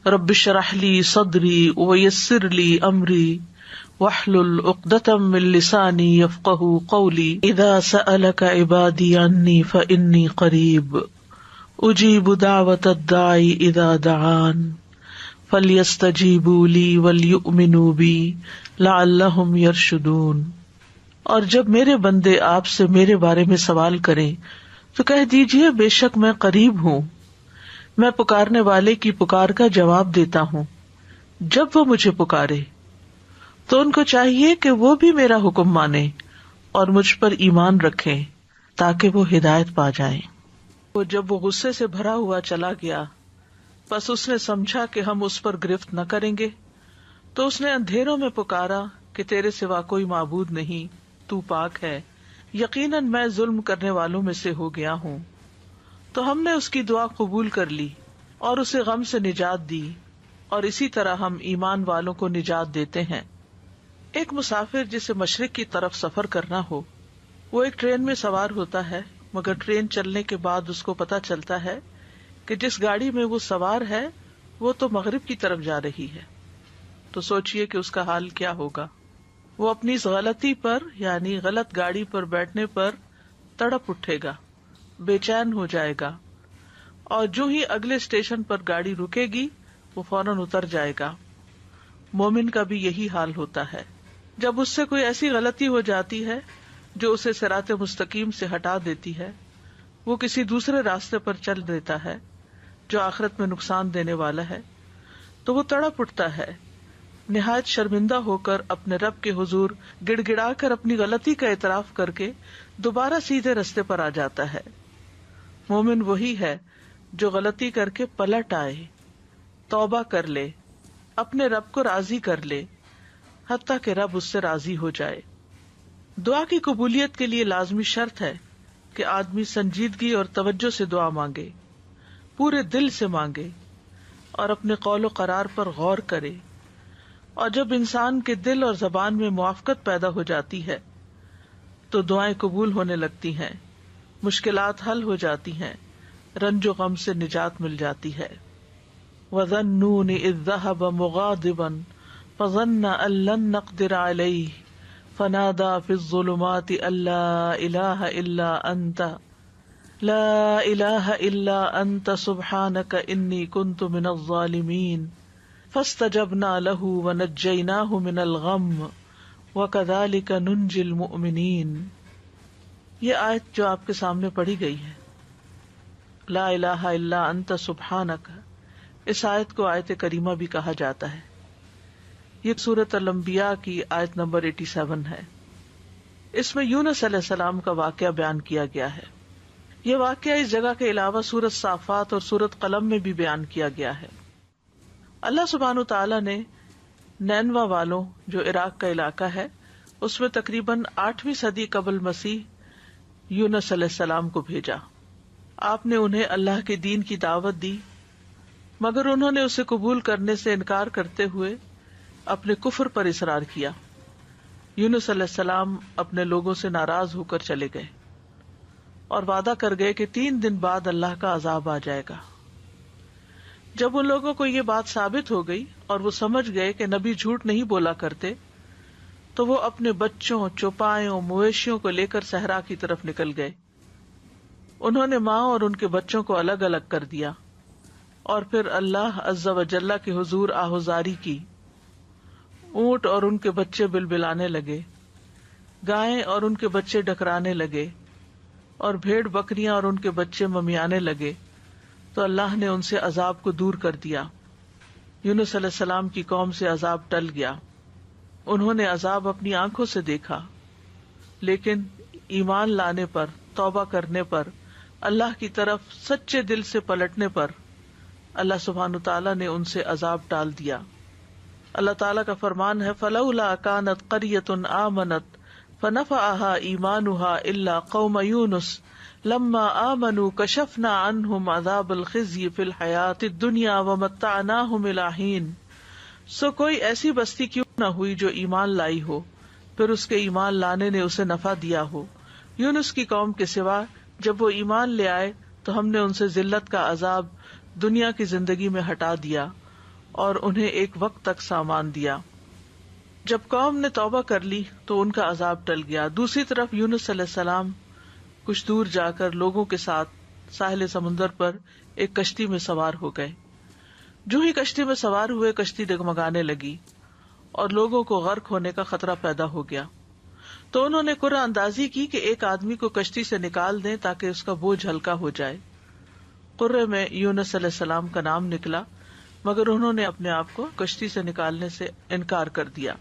رب اشرح لی صدری ویسر لی امری واحلل عقدۃ من لسانی یفقہوا قولی اذا سألک عبادی عنی فانی قریب اجیب دعوت الداعی اذا دعان فلیستجیبوا لی ولیؤمنوا بی لعلہم یرشدون۔ اور جب میرے بندے آپ سے میرے بارے میں سوال کریں تو کہہ دیجئے بے شک میں قریب ہوں، میں پکارنے والے کی پکار کا جواب دیتا ہوں۔ جب وہ مجھے پکارے تو ان کو چاہیے کہ وہ بھی میرا حکم مانیں اور مجھ پر ایمان رکھیں تاکہ وہ ہدایت پا جائیں۔ وہ جب وہ غصے سے بھرا ہوا چلا گیا، پس اس نے سمجھا کہ ہم اس پر گرفت نہ کریں گے، تو اس نے اندھیروں میں پکارا کہ تیرے سوا کوئی معبود نہیں، تو پاک ہے، یقیناً میں ظلم کرنے والوں میں سے ہو گیا ہوں۔ تو ہم نے اس کی دعا قبول کر لی اور اسے غم سے نجات دی، اور اسی طرح ہم ایمان والوں کو نجات دیتے ہیں۔ ایک مسافر جسے مشرق کی طرف سفر کرنا ہو، وہ ایک ٹرین میں سوار ہوتا ہے، مگر ٹرین چلنے کے بعد اس کو پتہ چلتا ہے کہ جس گاڑی میں وہ سوار ہے وہ تو مغرب کی طرف جا رہی ہے۔ تو سوچئے کہ اس کا حال کیا ہوگا۔ وہ اپنی اس غلطی پر، یعنی غلط گاڑی پر بیٹھنے پر تڑپ اٹھے گا، بے چین ہو جائے گا، اور جو ہی اگلے اسٹیشن پر گاڑی رکے گی وہ فوراً اتر جائے گا۔ مومن کا بھی یہی حال ہوتا ہے۔ جب اس سے کوئی ایسی غلطی ہو جاتی ہے جو اسے صراط مستقیم سے ہٹا دیتی ہے، وہ کسی دوسرے راستے پر چل دیتا ہے جو آخرت میں نقصان دینے والا ہے، تو وہ تڑپ اٹھتا ہے، نہایت شرمندہ ہو کر اپنے رب کے حضور گڑ گڑا کر اپنی غلطی کا اعتراف کر کے دوبارہ سیدھے رستے پر آ جاتا ہے۔ مومن وہی ہے جو غلطی کر کے پلٹ آئے، توبہ کر لے، اپنے رب کو راضی کر لے، حتیٰ کہ رب اس سے راضی ہو جائے۔ دعا کی قبولیت کے لیے لازمی شرط ہے کہ آدمی سنجیدگی اور توجہ سے دعا مانگے، پورے دل سے مانگے اور اپنے قول و قرار پر غور کرے۔ اور جب انسان کے دل اور زبان میں موافقت پیدا ہو جاتی ہے تو دعائیں قبول ہونے لگتی ہیں، مشکلات حل ہو جاتی ہیں، رنج و غم سے نجات مل جاتی ہے۔ وَظَنُّونِ إِذْ ذَهَبَ مُغَاضِبًا فَظَنَّ أَن لَّن نَّقْدِرَ عَلَيْهِ فَنَادَىٰ فِي الظُّلُمَاتِ أَن لَّا إِلَٰهَ إِلَّا أَنتَ لَا إِلَٰهَ إِلَّا أَنتَ سُبْحَانَكَ إِنِّي كُنتُ مِنَ الظَّالِمِينَ فَاسْتَجَبْنَا لَهُ وَنَجَّيْنَاهُ مِنَ الْغَمِّ وَكَذَٰلِكَ نُنجِي الْمُؤْمِنِينَ۔ یہ آیت جو آپ کے سامنے پڑھی گئی ہے، لا الہ الا انت سبحانک، اس آیت کو آیت کریمہ بھی کہا جاتا ہے۔ یہ سورۃ الانبیاء کی آیت نمبر 87 ہے۔ اس میں یونس علیہ السلام کا واقعہ بیان کیا گیا ہے۔ یہ واقعہ اس جگہ کے علاوہ سورۃ صافات اور سورۃ قلم میں بھی بیان کیا گیا ہے۔ اللہ سبحانہ تعالیٰ نے نینوا والوں، جو عراق کا علاقہ ہے، اس میں تقریباً 8ویں صدی قبل مسیح یونس علیہ السلام کو بھیجا۔ آپ نے انہیں اللہ کے دین کی دعوت دی، مگر انہوں نے اسے قبول کرنے سے انکار کرتے ہوئے اپنے کفر پر اصرار کیا۔ یونس علیہ السلام اپنے لوگوں سے ناراض ہو کر چلے گئے اور وعدہ کر گئے کہ 3 دن بعد اللہ کا عذاب آ جائے گا۔ جب ان لوگوں کو یہ بات ثابت ہو گئی اور وہ سمجھ گئے کہ نبی جھوٹ نہیں بولا کرتے، تو وہ اپنے بچوں، چوپایوں، مویشیوں کو لے کر صحرا کی طرف نکل گئے۔ انہوں نے ماں اور ان کے بچوں کو الگ الگ کر دیا اور پھر اللہ عز و جل کے حضور آہوزاری کی۔ اونٹ اور ان کے بچے بلبلانے لگے، گائیں اور ان کے بچے ڈکرانے لگے، اور بھیڑ بکریاں اور ان کے بچے ممیانے لگے، تو اللہ نے ان سے عذاب کو دور کر دیا۔ یونس علیہ السلام کی قوم سے عذاب ٹل گیا، انہوں نے عذاب اپنی آنکھوں سے دیکھا، لیکن ایمان لانے پر، توبہ کرنے پر، اللہ کی طرف سچے دل سے پلٹنے پر اللہ سبحانہ تعالیٰ نے ان سے عذاب ٹال دیا۔ اللہ تعالیٰ کا فرمان ہے فَلَوْلَا كَانَتْ قَرْيَةٌ آمَنَتْ فَنَفَعَهَا إِيمَانُهَا إِلَّا قَوْمَ يُونُسَ لَمَّا آمَنُوا كَشَفْنَا عَنْهُمْ عَذَابَ الْخِزْيِ فِي الْحَيَاةِ الدُّنْيَا وَمَتَّعْنَاهُمْ إِلَىٰ حِينٍ۔ سو کوئی ایسی بستی کیوں نہ ہوئی جو ایمان لائی ہو، پھر اس کے ایمان لانے نے اسے نفع دیا ہو۔ یونس کی قوم کے سوا جب وہ ایمان لے آئے تو ہم نے ان سے ذلت کا عذاب دنیا کی زندگی میں ہٹا دیا، اور انہیں ایک وقت تک سامان دیا. جب قوم نے توبہ کر لی تو ان کا عذاب ٹل گیا. دوسری طرف یونس علیہ السلام کچھ دور جا کر لوگوں کے ساتھ ساحل سمندر پر ایک کشتی میں سوار ہو گئے. جو ہی کشتی میں سوار ہوئے کشتی ڈگمگانے لگی اور لوگوں کو غرق ہونے کا خطرہ پیدا ہو گیا. تو انہوں نے قرعہ اندازی کی کہ ایک آدمی کو کشتی سے نکال دیں تاکہ اس کا بوجھ ہلکا ہو جائے. قرعے میں یونس علیہ السلام کا نام نکلا، مگر انہوں نے اپنے آپ کو کشتی سے نکالنے سے انکار کر دیا.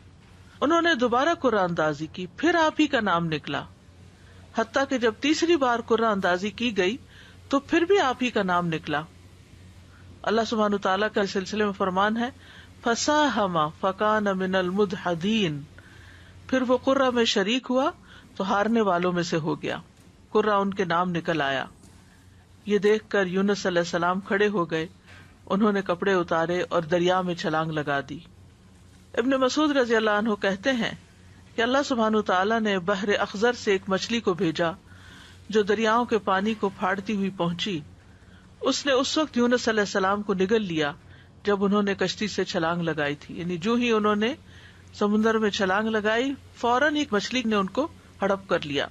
انہوں نے دوبارہ قرعہ اندازی کی، پھر آپ ہی کا نام نکلا، حتیٰ کہ جب تیسری بار قرعہ اندازی کی گئی تو پھر بھی آپ ہی کا نام نکلا. اللہ سبحانہ وتعالیٰ کا سلسلے میں فرمان ہے فَسَاهَمَ فَكَانَ مِنَ الْمُدْحَضِينَ، پھر وہ قرعہ میں شریک ہوا تو ہارنے والوں میں سے ہو گیا، قرعہ ان کے نام نکل آیا. یہ دیکھ کر یونس علیہ السلام کھڑے ہو گئے، انہوں نے کپڑے اتارے اور دریا میں چھلانگ لگا دی. ابن مسعود رضی اللہ عنہ کہتے ہیں کہ اللہ سبحانہ تعالیٰ نے بحر اخضر سے ایک مچھلی کو بھیجا جو دریاؤں کے پانی کو پھاڑتی ہوئی پہنچی. اس نے اس وقت یونس علیہ السلام کو نگل لیا جب انہوں نے کشتی سے چھلانگ لگائی تھی. یعنی جو ہی انہوں نے سمندر میں چھلانگ لگائی فوراً ایک مچھلی نے ان کو ہڑپ کر لیا.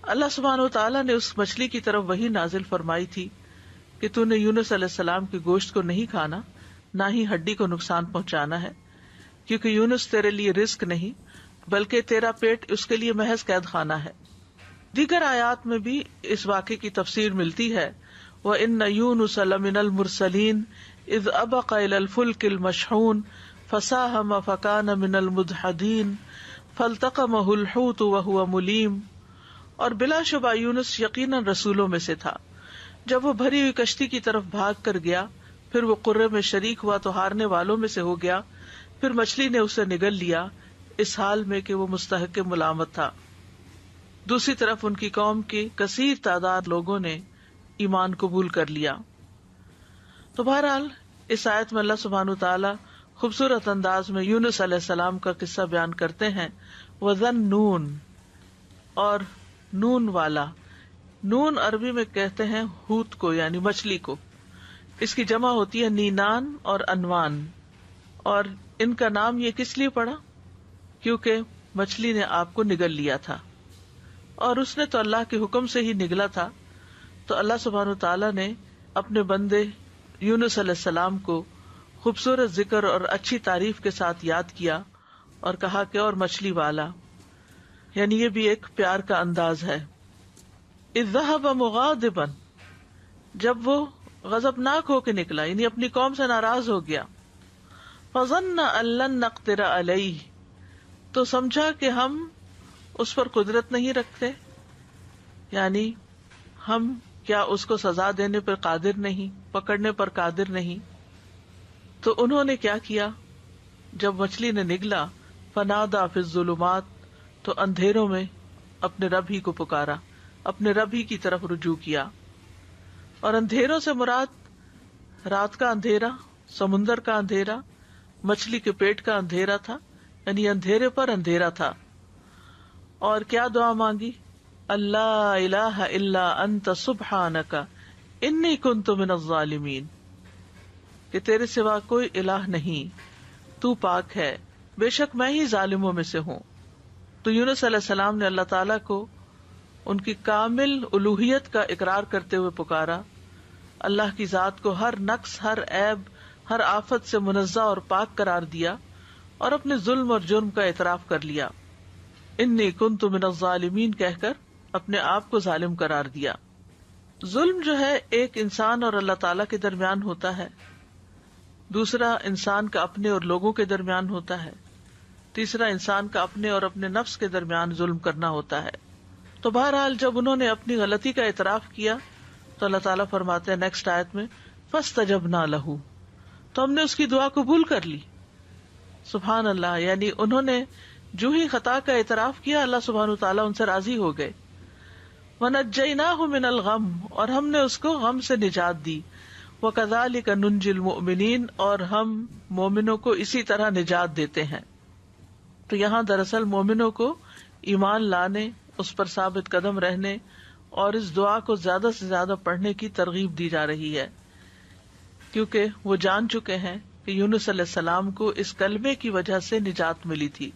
اللہ سبحانہ وتعالیٰ نے اس مچھلی کی طرف وحی نازل فرمائی تھی کہ تو نے یونس علیہ السلام کے گوشت کو نہیں کھانا، نہ ہی ہڈی کو نقصان پہنچانا ہے، کیونکہ یونس تیرے لیے رزق نہیں بلکہ تیرا پیٹ اس کے لیے محض قید خانہ ہے. دیگر آیات میں بھی اس واقعے کی تفسیر ملتی ہے وَإِنَّ يُونُسَ لَمِنَ الْمُرْسَلِينَ إِذْ أَبَقَ إِلَى الْفُلْكِ الْمَشْحُونِ فَسَاهَمَ فَكَانَ مِنَ الْمُدْحَضِينَ فَالْتَقَمَهُ الْحُوتُ وَهُوَ مُلِيمٌ. اور بلا شبہ یونس یقیناً رسولوں میں سے تھا. جب وہ بھری ہوئی کشتی کی طرف بھاگ کر گیا پھر وہ قرعے میں شریک ہوا تو ہارنے والوں میں سے ہو گیا، پھر مچھلی نے اسے نگل لیا اس حال میں کہ وہ مستحق ملامت تھا. دوسری طرف ان کی قوم کی کثیر تعداد لوگوں نے ایمان قبول کر لیا. تو بہرحال اس آیت میں اللہ سبحانہ تعالیٰ خوبصورت انداز میں یونس علیہ السلام کا قصہ بیان کرتے ہیں. وَذَنُّونَ، اور نون والا. نون عربی میں کہتے ہیں ہوت کو، یعنی مچھلی کو. اس کی جمع ہوتی ہے نینان اور انوان. اور ان کا نام یہ کس لیے پڑا؟ کیونکہ مچھلی نے آپ کو نگل لیا تھا اور اس نے تو اللہ کے حکم سے ہی نگلا تھا. تو اللہ سبحانہ تعالیٰ نے اپنے بندے یونس علیہ السلام کو خوبصورت ذکر اور اچھی تعریف کے ساتھ یاد کیا اور کہا کہ اور مچھلی والا، یعنی یہ بھی ایک پیار کا انداز ہے. اذ ذهب مغاضبا، جب وہ غضبناک ہو کے نکلا یعنی اپنی قوم سے ناراض ہو گیا. فظن ان لن نقدر علیہ، تو سمجھا کہ ہم اس پر قدرت نہیں رکھتے، یعنی ہم کیا اس کو سزا دینے پر قادر نہیں، پکڑنے پر قادر نہیں. تو انہوں نے کیا کیا، جب مچھلی نے نگلا فنادا فی الظلمات، تو اندھیروں میں اپنے رب ہی کو پکارا، اپنے رب ہی کی طرف رجوع کیا. اور اندھیروں سے مراد رات کا اندھیرا، سمندر کا اندھیرا، مچھلی کے پیٹ کا اندھیرا تھا، یعنی اندھیرے پر اندھیرا تھا. اور کیا دعا مانگی، اللہ الہ الا انت سبحانک انی کنت من الظالمین، کہ تیرے سوا کوئی الہ نہیں، تو پاک ہے، بے شک میں ہی ظالموں میں سے ہوں. تو یونس علیہ السلام نے اللہ تعالیٰ کو ان کی کامل الوہیت کا اقرار کرتے ہوئے پکارا، اللہ کی ذات کو ہر نقص، ہر عیب، ہر آفت سے منزہ اور پاک قرار دیا اور اپنے ظلم اور جرم کا اعتراف کر لیا. انی کنت من الظالمین کہہ کر اپنے آپ کو ظالم قرار دیا. ظلم جو ہے ایک انسان اور اللہ تعالیٰ کے درمیان ہوتا ہے، دوسرا انسان کا اپنے اور لوگوں کے درمیان ہوتا ہے، تیسرا انسان کا اپنے اور اپنے نفس کے درمیان ظلم کرنا ہوتا ہے. تو بہرحال جب انہوں نے اپنی غلطی کا اعتراف کیا تو اللہ تعالیٰ فرماتے ہیں نیکسٹ آیت میں فاستجبنا لہ، تو ہم نے اس کی دعا قبول کر لی. سبحان اللہ، یعنی انہوں نے جو ہی خطا کا اعتراف کیا اللہ سبحانہ تعالیٰ ان سے راضی ہو گئے. وَنَجَّيْنَاهُ مِنَ الْغَمِّ، اور ہم نے اس کو غم سے نجات دی. وَكَذَلِكَ نُنْجِي الْمُؤْمِنِينَ، اور ہم مومنوں کو اسی طرح نجات دیتے ہیں. تو یہاں دراصل مومنوں کو ایمان لانے، اس پر ثابت قدم رہنے اور اس دعا کو زیادہ سے زیادہ پڑھنے کی ترغیب دی جا رہی ہے، کیونکہ وہ جان چکے ہیں کہ یونس علیہ السلام کو اس کلمے کی وجہ سے نجات ملی تھی،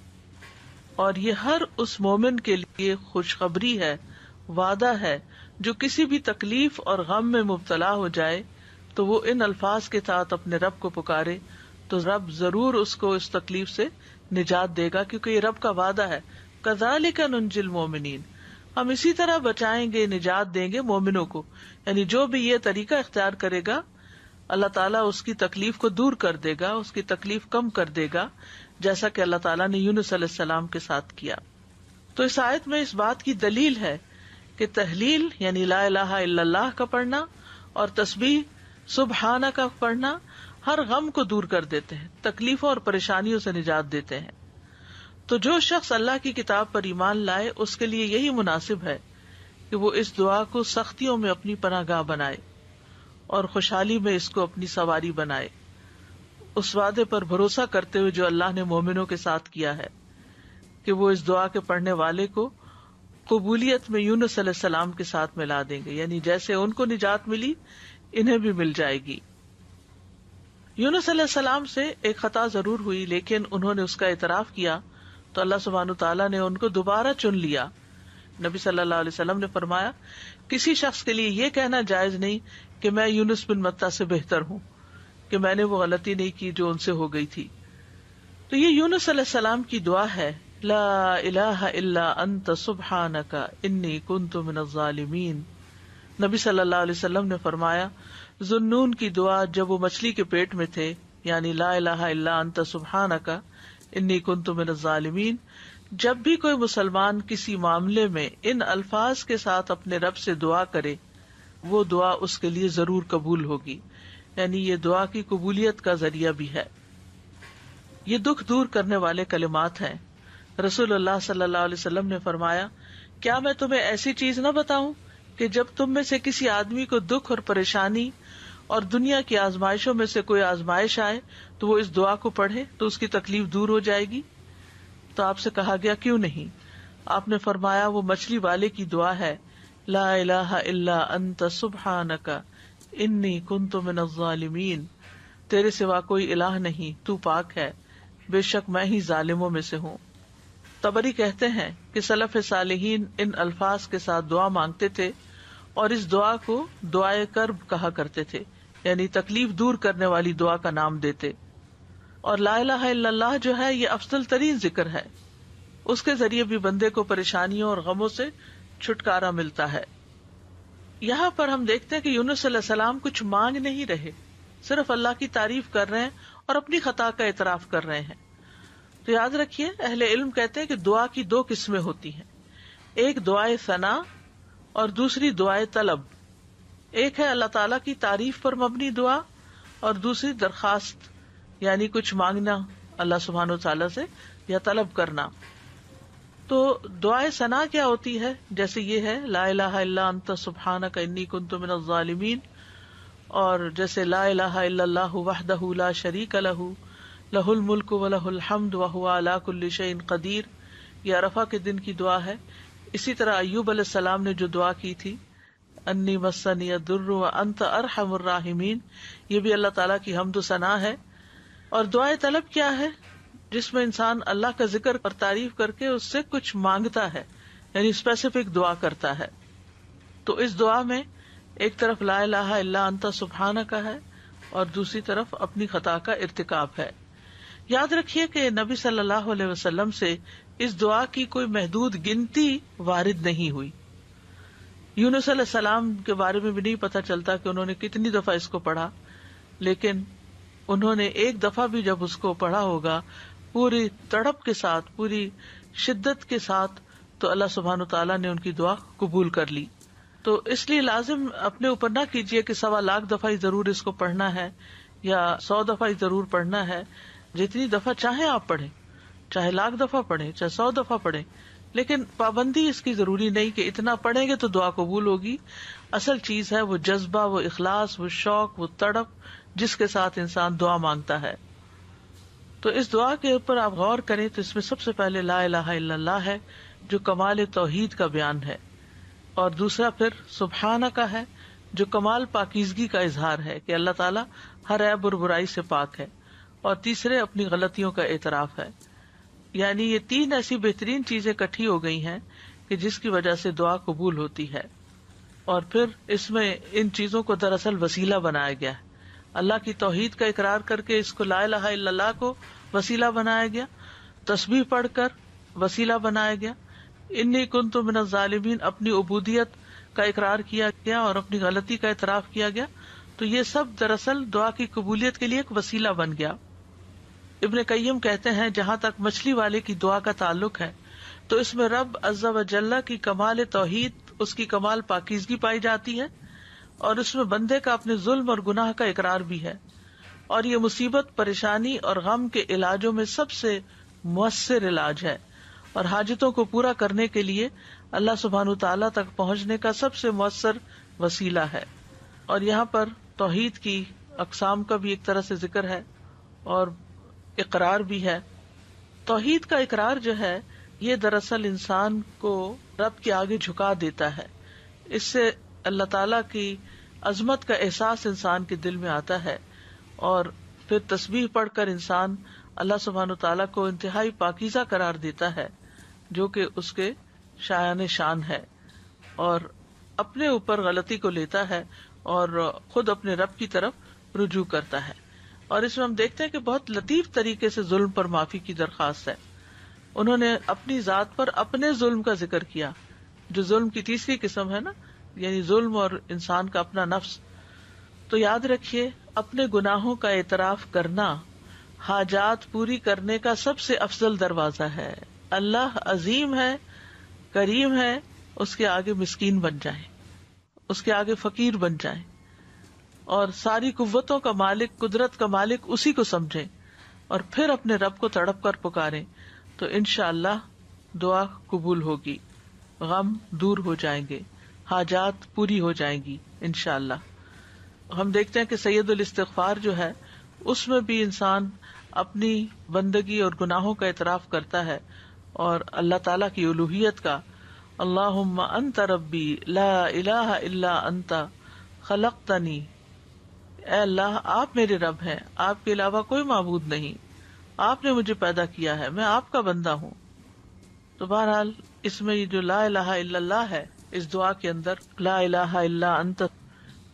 اور یہ ہر اس مومن کے لیے خوشخبری ہے، وعدہ ہے جو کسی بھی تکلیف اور غم میں مبتلا ہو جائے تو وہ ان الفاظ کے ساتھ اپنے رب کو پکارے تو رب ضرور اس کو اس تکلیف سے نجات دے گا، کیونکہ یہ رب کا وعدہ ہے۔ کذالک ننجی المؤمنین، ہم اسی طرح بچائیں گے، نجات دیں گے مومنوں کو، یعنی جو بھی یہ طریقہ اختیار کرے گا اللہ تعالیٰ اس کی تکلیف کو دور کر دے گا، اس کی تکلیف کم کر دے گا، جیسا کہ اللہ تعالیٰ نے یونس علیہ السلام کے ساتھ کیا۔ تو اس آیت میں اس بات کی دلیل ہے کہ تحلیل یعنی لا الہ الا اللہ کا پڑھنا اور تسبیح سبحانہ کا پڑھنا ہر غم کو دور کر دیتے ہیں، تکلیفوں اور پریشانیوں سے نجات دیتے ہیں۔ تو جو شخص اللہ کی کتاب پر ایمان لائے اس کے لیے یہی مناسب ہے کہ وہ اس دعا کو سختیوں میں اپنی پناہ گاہ بنائے اور خوشحالی میں اس کو اپنی سواری بنائے، اس وعدے پر بھروسہ کرتے ہوئے جو اللہ نے مومنوں کے ساتھ کیا ہے کہ وہ اس دعا کے پڑھنے والے کو قبولیت میں یونس علیہ السلام کے ساتھ ملا دیں گے، یعنی جیسے ان کو نجات ملی انہیں بھی مل جائے گی۔ یونس علیہ السلام سے ایک خطا ضرور ہوئی، لیکن انہوں نے اس کا اعتراف کیا تو اللہ سبحانہ تعالیٰ نے ان کو دوبارہ چن لیا۔ نبی صلی اللہ علیہ وسلم نے فرمایا کسی شخص کے لیے یہ کہنا جائز نہیں کہ میں یونس بن متی سے بہتر ہوں، کہ میں نے وہ غلطی نہیں کی جو ان سے ہو گئی تھی۔ تو یہ یونس علیہ السلام کی دعا ہے، لا الہ الا انت سبحانک انی کنت من الظالمین۔ نبی صلی اللہ علیہ وسلم نے فرمایا ذوالنون کی دعا جب وہ مچھلی کے پیٹ میں تھے، یعنی لا الہ الا انت سبحانک انی کنت من الظالمین، جب بھی کوئی مسلمان کسی معاملے میں ان الفاظ کے ساتھ اپنے رب سے دعا کرے وہ دعا اس کے لیے ضرور قبول ہوگی، یعنی یہ دعا کی قبولیت کا ذریعہ بھی ہے۔ یہ دکھ دور کرنے والے کلمات ہیں۔ رسول اللہ صلی اللہ علیہ وسلم نے فرمایا کیا میں تمہیں ایسی چیز نہ بتاؤں کہ جب تم میں سے کسی آدمی کو دکھ اور پریشانی اور دنیا کی آزمائشوں میں سے کوئی آزمائش آئے تو وہ اس دعا کو پڑھے تو اس کی تکلیف دور ہو جائے گی؟ تو آپ سے کہا گیا کیوں نہیں؟ آپ نے فرمایا وہ مچھلی والے کی دعا ہے، لا الہ الا انت سبحانک انی کنت من الظالمین، تیرے سوا کوئی الہ نہیں، تو پاک ہے، بے شک میں ہی ظالموں میں سے ہوں۔ طبری کہتے ہیں کہ سلف صالحین ان الفاظ کے ساتھ دعا مانگتے تھے اور اس دعا کو دعائے کرب کہا کرتے تھے، یعنی تکلیف دور کرنے والی دعا کا نام دیتے۔ اور لا الہ الا اللہ جو ہے یہ افضل ترین ذکر ہے، اس کے ذریعے بھی بندے کو پریشانیوں اور غموں سے چھٹکارا ملتا ہے۔ یہاں پر ہم دیکھتے ہیں کہ یونس علیہ السلام کچھ مانگ نہیں رہے، صرف اللہ کی تعریف کر رہے ہیں اور اپنی خطا کا اعتراف کر رہے ہیں۔ تو یاد رکھیے اہل علم کہتے ہیں کہ دعا کی دو قسمیں ہوتی ہیں، ایک دعائے ثنا اور دوسری دعائے طلب۔ ایک ہے اللہ تعالیٰ کی تعریف پر مبنی دعا اور دوسری درخواست یعنی کچھ مانگنا اللہ سبحانہ وتعالیٰ سے یا طلب کرنا۔ تو دعائے ثنا کیا ہوتی ہے؟ جیسے یہ ہے لا الہ الا انت سبحانک انی کنت من الظالمین، اور جیسے لا الہ الا اللہ وحدہ لا شریک لہ لہ الملک و لہ الحمد وہو علی کل شیء قدیر، یہ عرفہ کے دن کی دعا ہے۔ اسی طرح ایوب علیہ السلام نے جو دعا کی تھی انی مسنی الضر وانت ارحم الراحمین، یہ بھی اللہ تعالیٰ کی حمد و ثنا ہے۔ اور دعائے طلب کیا ہے؟ جس میں انسان اللہ کا ذکر اور تعریف کر کے اس سے کچھ مانگتا ہے، یعنی اسپیسیفک دعا کرتا ہے۔ تو اس دعا میں ایک طرف لا الہ الا انت سبحانک ہے اور دوسری طرف اپنی خطا کا ارتکاب ہے۔ یاد رکھیے کہ نبی صلی اللہ علیہ وسلم سے اس دعا کی کوئی محدود گنتی وارد نہیں ہوئی۔ یونس علیہ السلام کے بارے میں بھی نہیں پتہ چلتا کہ انہوں نے کتنی دفعہ اس کو پڑھا، لیکن انہوں نے ایک دفعہ بھی جب اس کو پڑھا ہوگا پوری تڑپ کے ساتھ، پوری شدت کے ساتھ، تو اللہ سبحانہ تعالیٰ نے ان کی دعا قبول کر لی۔ تو اس لیے لازم اپنے اوپر نہ کیجیے کہ 1.25 لاکھ دفعہ ہی ضرور اس کو پڑھنا ہے یا 100 دفعہ ہی ضرور پڑھنا ہے۔ جتنی دفعہ چاہیں آپ پڑھیں، چاہے 1,00,000 دفعہ پڑھیں، چاہے 100 دفعہ پڑھیں، لیکن پابندی اس کی ضروری نہیں کہ اتنا پڑھیں گے تو دعا قبول ہوگی۔ اصل چیز ہے وہ جذبہ، وہ اخلاص، وہ شوق، وہ تڑپ جس کے ساتھ انسان دعا مانگتا ہے۔ تو اس دعا کے اوپر آپ غور کریں تو اس میں سب سے پہلے لا الہ الا اللہ ہے جو کمال توحید کا بیان ہے، اور دوسرا پھر سبحانہ کا ہے جو کمال پاکیزگی کا اظہار ہے کہ اللہ تعالیٰ ہر عیب اور برائی سے پاک ہے، اور تیسرے اپنی غلطیوں کا اعتراف ہے. یعنی یہ 3 ایسی بہترین چیزیں اکٹھی ہو گئی ہیں کہ جس کی وجہ سے دعا قبول ہوتی ہے. اور پھر اس میں ان چیزوں کو دراصل وسیلہ بنایا گیا ہے. اللہ کی توحید کا اقرار کر کے اس کو لا الہ الا اللہ کو وسیلہ بنایا گیا، تسبیح پڑھ کر وسیلہ بنایا گیا، انی کنت من الظالمین اپنی عبودیت کا اقرار کیا گیا اور اپنی غلطی کا اعتراف کیا گیا. تو یہ سب دراصل دعا کی قبولیت کے لیے ایک وسیلہ بن گیا. ابن قیم کہتے ہیں جہاں تک مچھلی والے کی دعا کا تعلق ہے تو اس میں رب عز و جل کی کمال توحید، اس کی کمال پاکیزگی پائی جاتی ہے، اور اس میں بندے کا اپنے ظلم اور گناہ کا اقرار بھی ہے. اور یہ مصیبت، پریشانی اور غم کے علاجوں میں سب سے مؤثر علاج ہے، اور حاجتوں کو پورا کرنے کے لیے اللہ سبحانہ تعالیٰ تک پہنچنے کا سب سے مؤثر وسیلہ ہے. اور یہاں پر توحید کی اقسام کا بھی ایک طرح سے ذکر ہے اور اقرار بھی ہے. توحید کا اقرار جو ہے یہ دراصل انسان کو رب کے آگے جھکا دیتا ہے. اس سے اللہ تعالیٰ کی عظمت کا احساس انسان کے دل میں آتا ہے، اور پھر تسبیح پڑھ کر انسان اللہ سبحانہ تعالیٰ کو انتہائی پاکیزہ قرار دیتا ہے جو کہ اس کے شایان شان ہے، اور اپنے اوپر غلطی کو لیتا ہے اور خود اپنے رب کی طرف رجوع کرتا ہے. اور اس میں ہم دیکھتے ہیں کہ بہت لطیف طریقے سے ظلم پر معافی کی درخواست ہے. انہوں نے اپنی ذات پر اپنے ظلم کا ذکر کیا، جو ظلم کی تیسری قسم ہے نا، یعنی ظلم اور انسان کا اپنا نفس. تو یاد رکھیے اپنے گناہوں کا اعتراف کرنا حاجات پوری کرنے کا سب سے افضل دروازہ ہے. اللہ عظیم ہے، کریم ہے، اس کے آگے مسکین بن جائیں، اس کے آگے فقیر بن جائیں، اور ساری قوتوں کا مالک، قدرت کا مالک اسی کو سمجھیں، اور پھر اپنے رب کو تڑپ کر پکاریں تو انشاءاللہ دعا قبول ہوگی، غم دور ہو جائیں گے، حاجات پوری ہو جائیں گی انشاءاللہ. ہم دیکھتے ہیں کہ سید الاستغفار جو ہے اس میں بھی انسان اپنی بندگی اور گناہوں کا اعتراف کرتا ہے اور اللہ تعالیٰ کی الوہیت کا. اللہم انت ربی لا الہ الا انت خلقتنی، اے اللہ آپ میرے رب ہیں، آپ کے علاوہ کوئی معبود نہیں، آپ نے مجھے پیدا کیا ہے، میں آپ کا بندہ ہوں. تو بہرحال اس میں یہ جو لا الہ الا اللہ ہے، اس دعا کے اندر لا الہ الا انت،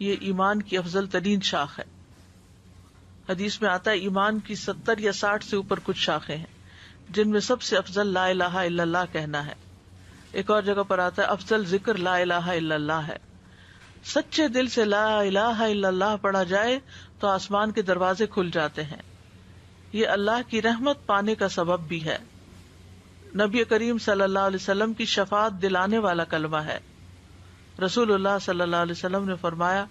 یہ ایمان کی افضل ترین شاخ ہے. حدیث میں آتا ہے ایمان کی 70 یا 60 سے اوپر کچھ شاخیں ہیں جن میں سب سے افضل لا الہ الا اللہ کہنا ہے. ایک اور جگہ پر آتا ہے افضل ذکر لا الہ الا اللہ ہے. سچے دل سے لا الہ الا اللہ پڑھا جائے تو آسمان کے دروازے کھل جاتے ہیں. یہ اللہ کی رحمت پانے کا سبب بھی ہے. نبی کریم صلی اللہ علیہ وسلم کی شفاعت دلانے والا کلمہ ہے. رسول اللہ صلی اللہ علیہ وسلم نے فرمایا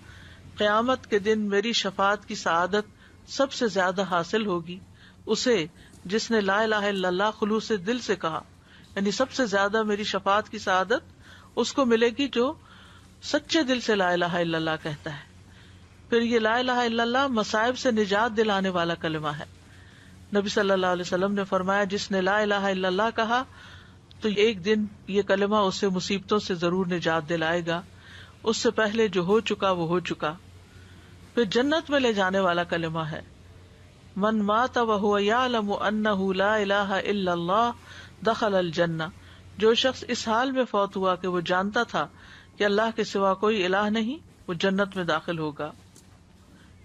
قیامت کے دن میری شفاعت کی سعادت سب سے زیادہ حاصل ہوگی اسے جس نے لا الہ الا اللہ خلوص دل سے کہا. یعنی سب سے زیادہ میری شفاعت کی سعادت اس کو ملے گی جو سچے دل سے لا الہ الا اللہ کہتا ہے. پھر یہ لا الہ الا اللہ مصائب سے نجات دلانے والا کلمہ ہے. نبی صلی اللہ علیہ وسلم نے فرمایا جس نے لا الہ الا اللہ کہا تو ایک دن یہ کلمہ اسے مصیبتوں سے ضرور نجات دلائے گا، اس سے پہلے جو ہو چکا وہ ہو چکا. پھر جنت میں لے جانے والا کلمہ ہے من مات وهو يعلم انه لا الہ الا اللہ دخل الجنہ. جو شخص اس حال میں فوت ہوا کہ وہ جانتا تھا کہ اللہ کے سوا کوئی الہ نہیں، وہ جنت میں داخل ہوگا.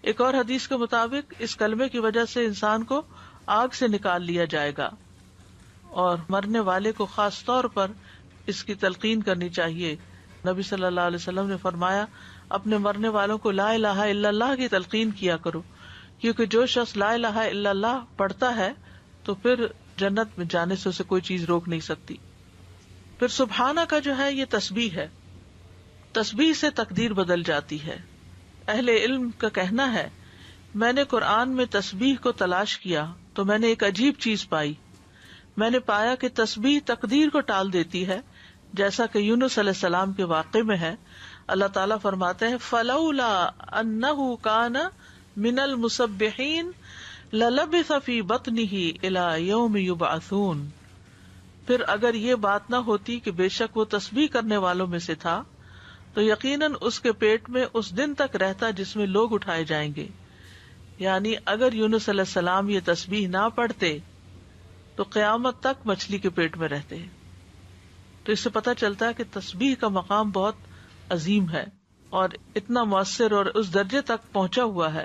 ایک اور حدیث کے مطابق اس کلمے کی وجہ سے انسان کو آگ سے نکال لیا جائے گا، اور مرنے والے کو خاص طور پر اس کی تلقین کرنی چاہیے. نبی صلی اللہ علیہ وسلم نے فرمایا اپنے مرنے والوں کو لا الہ الا اللہ کی تلقین کیا کرو، کیونکہ جو شخص لا الہ الا اللہ پڑھتا ہے تو پھر جنت میں جانے سے اسے کوئی چیز روک نہیں سکتی. پھر سبحانہ کا جو ہے یہ تسبیح ہے. تسبیح سے تقدیر بدل جاتی ہے. اہل علم کا کہنا ہے میں نے قرآن میں تسبیح کو تلاش کیا تو میں نے ایک عجیب چیز پائی. میں نے پایا کہ تسبیح تقدیر کو ٹال دیتی ہے، جیسا کہ یونس علیہ السلام کے واقعے میں ہے. اللہ تعالیٰ فرماتے ہیں فلولا انہ کان من المسبحین للبث فی بطنہ الی یوم یبعثون. پھر اگر یہ بات نہ ہوتی کہ بے شک وہ تسبیح کرنے والوں میں سے تھا تو یقیناً اس کے پیٹ میں اس دن تک رہتا جس میں لوگ اٹھائے جائیں گے. یعنی اگر یونس علیہ السلام یہ تسبیح نہ پڑھتے تو قیامت تک مچھلی کے پیٹ میں رہتے ہیں. تو اس سے پتہ چلتا ہے کہ تسبیح کا مقام بہت عظیم ہے اور اتنا مؤثر اور اس درجے تک پہنچا ہوا ہے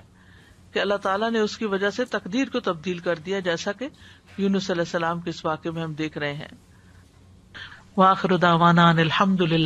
کہ اللہ تعالیٰ نے اس کی وجہ سے تقدیر کو تبدیل کر دیا، جیسا کہ یونس علیہ السلام کے اس واقعے میں ہم دیکھ رہے ہیں. وآخر دعوانا ان الحمد للہ